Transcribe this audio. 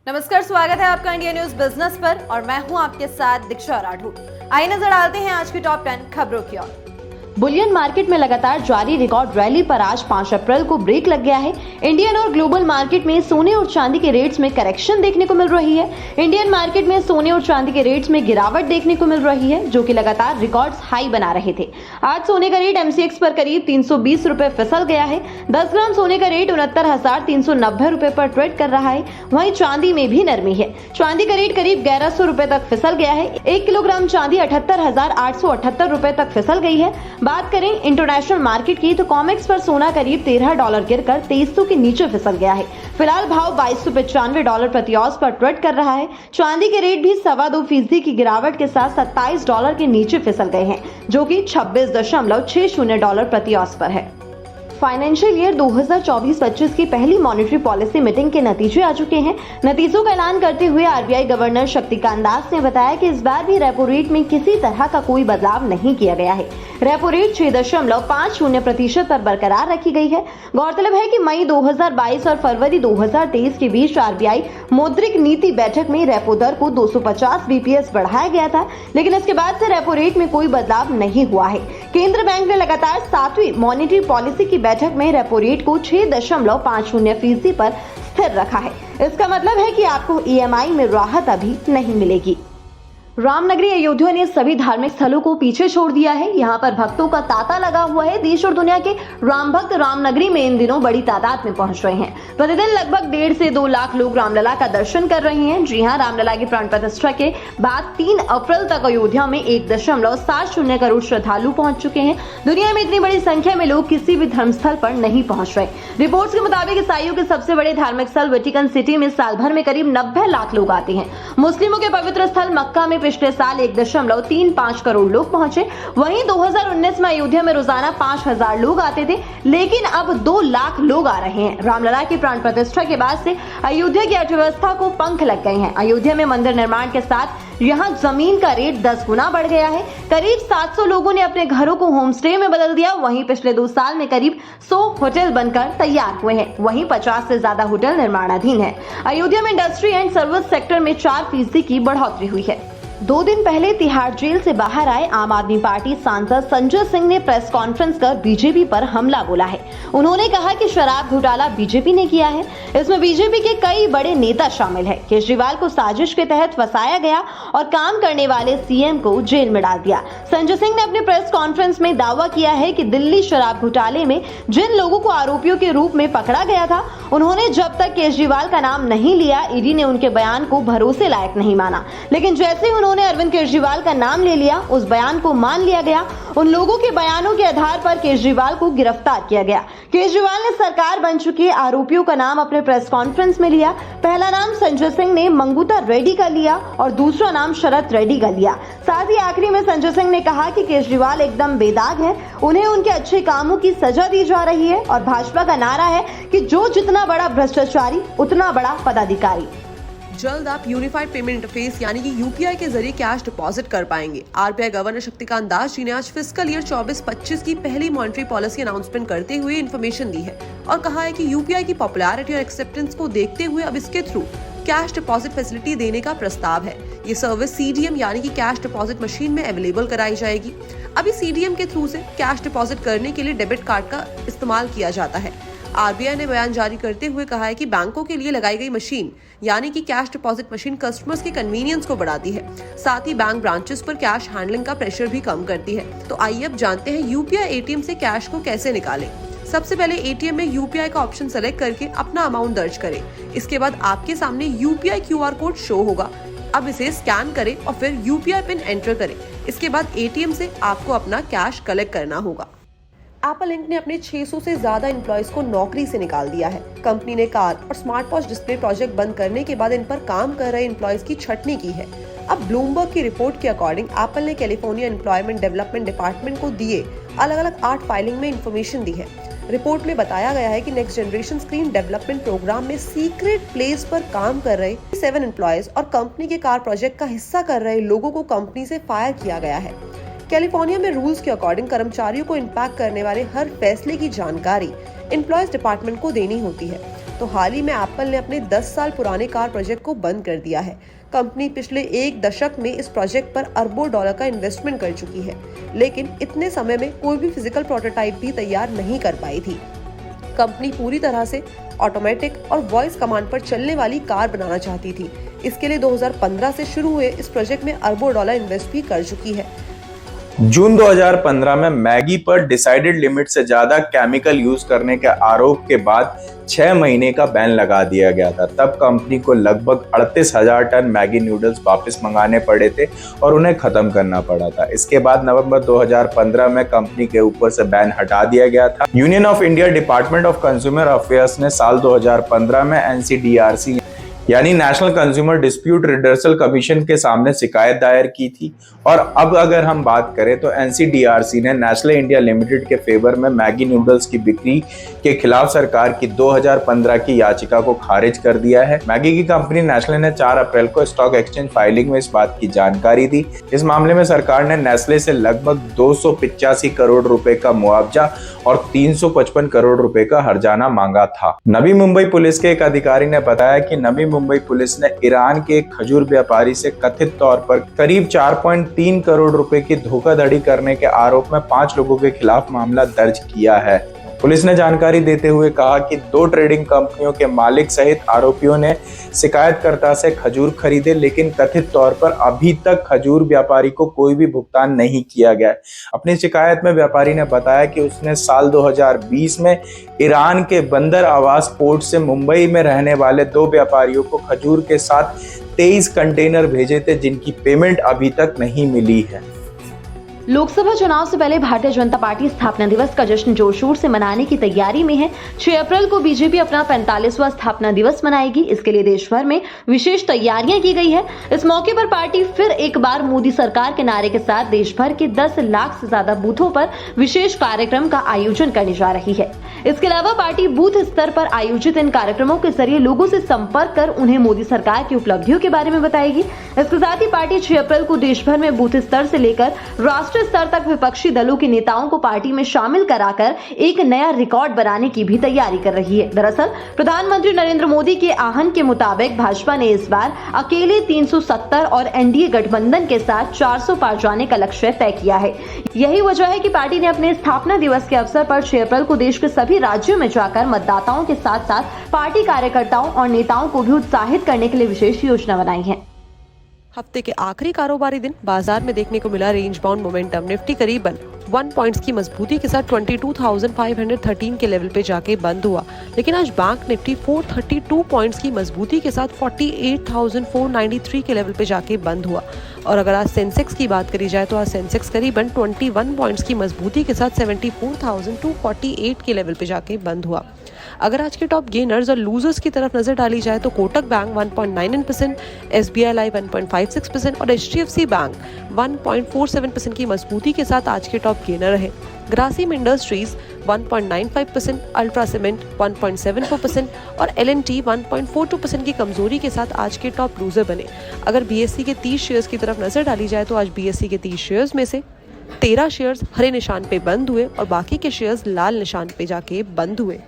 नमस्कार, स्वागत है आपका इंडिया न्यूज बिजनेस पर और मैं हूं आपके साथ दीक्षा राठौर। आइए नजर डालते हैं आज की टॉप 10 खबरों की ओर। बुलियन मार्केट में लगातार जारी रिकॉर्ड रैली पर आज 5 अप्रैल को ब्रेक लग गया है। इंडियन और ग्लोबल मार्केट में सोने और चांदी के रेट्स में करेक्शन देखने को मिल रही है। इंडियन मार्केट में सोने और चांदी के रेट्स में गिरावट देखने को मिल रही है, जो कि लगातार रिकॉर्ड्स हाई बना रहे थे। आज सोने का रेट MCX पर करीब 320 रुपए फिसल गया है। 10 ग्राम सोने का रेट 69,390 रुपए पर ट्रेड कर रहा है। वहीं चांदी में भी नरमी है। चांदी का रेट करीब 1100 रुपए तक फिसल गया है। 1 किलोग्राम चांदी 78,878 रुपए तक फिसल गई है। बात करें इंटरनेशनल मार्केट की तो कॉमेक्स पर सोना करीब $13 गिरकर 2300 के नीचे फिसल गया है। फिलहाल भाव $2295 प्रति औंस पर ट्रेड कर रहा है। चांदी के रेट भी 2.25% की गिरावट के साथ $27 के नीचे फिसल गए हैं, जो कि $26.60 प्रति औंस पर है। फाइनेंशियल ईयर 2024-25 की पहली मॉनेटरी पॉलिसी मीटिंग के नतीजे आ चुके हैं। नतीजों का ऐलान करते हुए RBI गवर्नर शक्तिकांत दास ने बताया कि इस बार भी रेपो रेट में किसी तरह का कोई बदलाव नहीं किया गया है। रेपो रेट 6.50% पर बरकरार रखी गई है। गौरतलब है कि मई 2022 और फरवरी 2023 के बीच RBI मौद्रिक नीति बैठक में रेपो दर को 250 BPS बढ़ाया गया था, लेकिन इसके बाद से रेपो रेट में कोई बदलाव नहीं हुआ है। केंद्र बैंक ने लगातार 7वीं मॉनेटरी पॉलिसी की बैठक में रेपो रेट को 6.50% पर स्थिर रखा है। इसका मतलब है कि आपको EMI में राहत अभी नहीं मिलेगी। रामनगरी अयोध्या ने सभी धार्मिक स्थलों को पीछे छोड़ दिया है। यहाँ पर भक्तों का तांता लगा हुआ है। देश और दुनिया के राम भक्त रामनगरी में इन दिनों बड़ी तादाद में पहुंच रहे हैं। प्रतिदिन लगभग 1.5 से 2 लाख लोग रामलला का दर्शन कर रहे हैं। जी हां, रामलला की प्राण प्रतिष्ठा के बाद 3 अप्रैल तक अयोध्या में 1.70 करोड़ श्रद्धालु पहुंच चुके हैं। दुनिया में इतनी बड़ी संख्या में लोग किसी भी धर्मस्थल पर नहीं पहुंच रहे। रिपोर्ट्स के मुताबिक ईसाइयों के सबसे बड़े धार्मिक स्थल वेटिकन सिटी में साल भर में करीब 90 लाख लोग आते हैं। मुस्लिमों के पवित्र स्थल मक्का में पिछले साल 1.35 करोड़ लोग पहुंचे। वहीं 2019 में अयोध्या में रोजाना 5,000 लोग आते थे, लेकिन अब 2 लाख लोग आ रहे हैं। रामलला की प्राण प्रतिष्ठा के बाद से अयोध्या की अर्थव्यवस्था को पंख लग गए हैं। अयोध्या में मंदिर निर्माण के साथ यहाँ जमीन का रेट 10 गुना बढ़ गया है। करीब 700 लोगों ने अपने घरों को होम स्टे में बदल दिया। वहीं पिछले 2 साल में करीब 100 होटल बनकर तैयार हुए हैं। वहीं 50 से ज्यादा होटल निर्माणाधीन है। अयोध्या में इंडस्ट्री एंड सर्विस सेक्टर में 4% की बढ़ोतरी हुई है। 2 दिन पहले तिहाड़ जेल से बाहर आए आम आदमी पार्टी सांसद संजय सिंह ने प्रेस कॉन्फ्रेंस कर बीजेपी पर हमला बोला है। उन्होंने कहा कि शराब घोटाला बीजेपी ने किया है। इसमें बीजेपी के कई बड़े नेता शामिल है। केजरीवाल को साजिश के तहत फंसाया गया और काम करने वाले CM को जेल में डाल दिया। संजय सिंह ने अपने प्रेस कॉन्फ्रेंस में दावा किया है कि दिल्ली शराब घोटाले में जिन लोगों को आरोपियों के रूप में पकड़ा गया था, उन्होंने जब तक केजरीवाल का नाम नहीं लिया, ईडी ने उनके बयान को भरोसे लायक नहीं माना। लेकिन जैसे उन्होंने अरविंद केजरीवाल का नाम ले लिया, उस बयान को मान लिया गया। उन लोगों के बयानों के आधार पर केजरीवाल को गिरफ्तार किया गया। केजरीवाल ने सरकार बन चुके आरोपियों का नाम अपने प्रेस कॉन्फ्रेंस में लिया। पहला नाम संजय सिंह ने मंगूता रेड्डी का लिया और दूसरा नाम शरद रेड्डी का लिया। साथ ही आखिरी में संजय सिंह ने कहा कि केजरीवाल एकदम बेदाग है, उन्हें उनके अच्छे कामों की सजा दी जा रही है और भाजपा का नारा है कि जो जितना बड़ा भ्रष्टाचारी उतना बड़ा पदाधिकारी। जल्द आप यूनिफाइड पेमेंट इंटरफेस यानी कि UPI के जरिए कैश डिपॉजिट कर पाएंगे। RBI गवर्नर शक्तिकांत दास जी ने आज फिस्कल ईयर 24-25 की पहली मॉनेटरी पॉलिसी अनाउंसमेंट करते हुए इन्फॉर्मेशन दी है और कहा है कि UPI की पॉपुलैरिटी और एक्सेप्टेंस को देखते हुए अब इसके थ्रू कैश डिपॉजिट फैसिलिटी देने का प्रस्ताव है। ये सर्विस CDM यानी कि कैश डिपॉजिट मशीन में अवेलेबल कराई जाएगी। अभी CDM के थ्रू से कैश डिपॉजिट करने के लिए डेबिट कार्ड का इस्तेमाल किया जाता है। RBI ने बयान जारी करते हुए कहा है कि बैंकों के लिए लगाई गई मशीन यानी कि कैश डिपॉजिट मशीन कस्टमर्स के कन्वीनियंस को बढ़ाती है, साथ ही बैंक ब्रांचेस पर कैश हैंडलिंग का प्रेशर भी कम करती है। तो आइए अब जानते हैं UPI ATM से कैश को कैसे निकालें। सबसे पहले ATM में UPI का ऑप्शन सेलेक्ट करके अपना अमाउंट दर्ज करें। इसके बाद आपके सामने UPI QR कोड शो होगा। अब इसे स्कैन करें और फिर UPI पिन एंटर करें। इसके बाद ATM से आपको अपना कैश कलेक्ट करना होगा। एप्पल इंक ने अपने 600 से ज्यादा एम्प्लॉयज को नौकरी से निकाल दिया है। कंपनी ने कार और स्मार्ट वॉच डिस्प्ले प्रोजेक्ट बंद करने के बाद इन पर काम कर रहे एम्प्लॉयज की छटनी की है। अब ब्लूमबर्ग की रिपोर्ट के अकॉर्डिंग एप्पल ने कैलिफोर्निया एम्प्लॉयमेंट डेवलपमेंट डिपार्टमेंट को दिए अलग अलग 8 फाइलिंग में इंफॉर्मेशन दी है। रिपोर्ट में बताया गया है कि next generation screen development programme में सीक्रेट प्लेस पर काम कर रहे 7 एम्प्लॉयज और कंपनी के कार प्रोजेक्ट का हिस्सा कर रहे लोगों को कंपनी से फायर किया गया है। कैलिफोर्निया में रूल्स के अकॉर्डिंग कर्मचारियों को इम्पैक्ट करने वाले हर फैसले की जानकारी एम्प्लॉयज डिपार्टमेंट को देनी होती है। तो हाल ही में एप्पल ने अपने 10 साल पुराने कार प्रोजेक्ट को बंद कर दिया है। कंपनी पिछले 1 दशक में इस प्रोजेक्ट पर अरबों डॉलर का इन्वेस्टमेंट कर चुकी है, लेकिन इतने समय में कोई भी फिजिकल प्रोटोटाइप भी तैयार नहीं कर पाई थी। कंपनी पूरी तरह से ऑटोमेटिक और वॉइस कमांड पर चलने वाली कार बनाना चाहती थी। इसके लिए 2015 से शुरू हुए इस प्रोजेक्ट में अरबों डॉलर इन्वेस्ट भी कर चुकी है। जून 2015 में मैगी पर डिसाइडेड लिमिट से ज्यादा केमिकल यूज करने के आरोप के बाद 6 महीने का बैन लगा दिया गया था। तब कंपनी को लगभग 38,000 टन मैगी नूडल्स वापस मंगाने पड़े थे और उन्हें खत्म करना पड़ा था। इसके बाद नवंबर 2015 में कंपनी के ऊपर से बैन हटा दिया गया था। Union of India department of consumer affairs ने साल 2015 में NCDRC यानी national consumer dispute redressal commission के सामने शिकायत दायर की थी। और अब अगर हम बात करें तो NCDRC ने नेस्ले इंडिया लिमिटेड के फेवर में मैगी नूडल्स की बिक्री के खिलाफ सरकार की 2015 की याचिका को खारिज कर दिया है। मैगी की कंपनी नेस्ले ने 4 अप्रैल को स्टॉक एक्सचेंज फाइलिंग में इस बात की जानकारी दी। इस मामले में सरकार ने नेस्ले से लगभग 285 करोड़ रुपए का मुआवजा और 355 करोड़ रुपए का हर्जाना मांगा था। नवी मुंबई पुलिस के एक अधिकारी ने बताया कि नवी मुंबई पुलिस ने ईरान के एक खजूर व्यापारी से कथित तौर पर करीब 4.3 करोड़ रुपए की धोखाधड़ी करने के आरोप में 5 लोगों के खिलाफ मामला दर्ज किया है। पुलिस ने जानकारी देते हुए कहा कि 2 ट्रेडिंग कंपनियों के मालिक सहित आरोपियों ने शिकायतकर्ता से खजूर खरीदे, लेकिन कथित तौर पर अभी तक खजूर व्यापारी को कोई भी भुगतान नहीं किया गया। अपनी शिकायत में व्यापारी ने बताया कि उसने साल 2020 में ईरान के बंदर आवास पोर्ट से मुंबई में रहने वाले 2 व्यापारियों को खजूर के साथ 23 कंटेनर भेजे थे, जिनकी पेमेंट अभी तक नहीं मिली है। लोकसभा चुनाव से पहले भारतीय जनता पार्टी स्थापना दिवस का जश्न जोर शोर से मनाने की तैयारी में है। 6 अप्रैल को बीजेपी अपना 45वां स्थापना दिवस मनाएगी। इसके लिए देश भर में विशेष तैयारियां की गई है। इस मौके पर पार्टी फिर एक बार मोदी सरकार के नारे के साथ देश भर के 10 लाख से ज्यादा बूथों पर विशेष कार्यक्रम का आयोजन करने जा रही है। इसके अलावा पार्टी बूथ स्तर पर आयोजित इन कार्यक्रमों के जरिए लोगों से संपर्क कर उन्हें मोदी सरकार की उपलब्धियों के बारे में बताएगी। इसके साथ ही पार्टी 6 अप्रैल को देश भर में बूथ स्तर से लेकर राष्ट्रीय स्तर तक विपक्षी दलों के नेताओं को पार्टी में शामिल कराकर एक नया रिकॉर्ड बनाने की भी तैयारी कर रही है। दरअसल प्रधानमंत्री नरेंद्र मोदी के आहवान के मुताबिक भाजपा ने इस बार अकेले 370 और एनडीए गठबंधन के साथ 400 पार जाने का लक्ष्य तय किया है। यही वजह है कि पार्टी ने अपने स्थापना दिवस के अवसर पर 6 अप्रैल को देश के सभी राज्यों में जाकर मतदाताओं के साथ साथ पार्टी कार्यकर्ताओं और नेताओं को भी उत्साहित करने के लिए विशेष योजना बनाई है। हफ्ते के आखिरी कारोबारी दिन बाजार में देखने को मिला रेंज बाउंड मोमेंटम। निफ्टी करीबन 1 पॉइंट्स की मजबूती के साथ 22,513 के लेवल पे जाके बंद हुआ, लेकिन आज बैंक निफ्टी 432 पॉइंट्स की मजबूती के साथ 48,493 के लेवल पे जाके बंद हुआ। और अगर आज सेंसेक्स की बात करी जाए तो आज सेंसेक्स करीबन 21 पॉइंट्स की मजबूती के साथ 74,248 के लेवल पे जाके बंद हुआ। अगर आज के टॉप गेनर्स और लूजर्स की तरफ नजर डाली जाए तो कोटक बैंक 1.99%, SBI लाइफ 1.56% और HDFC बैंक 1.47% की मजबूती के साथ आज के टॉप गेनर रहे। ग्रासिम इंडस्ट्रीज 1.95%, अल्ट्रा सीमेंट 1.74% और L&T 1.42% की कमजोरी के साथ आज के टॉप लूजर बने। अगर BSE के 30 शेयर्स की तरफ नजर डाली जाए तो आज BSE के 30 शेयर्स में से 13 शेयर्स हरे निशान पे बंद हुए और बाकी के शेयर्स लाल निशान पे जाके बंद हुए।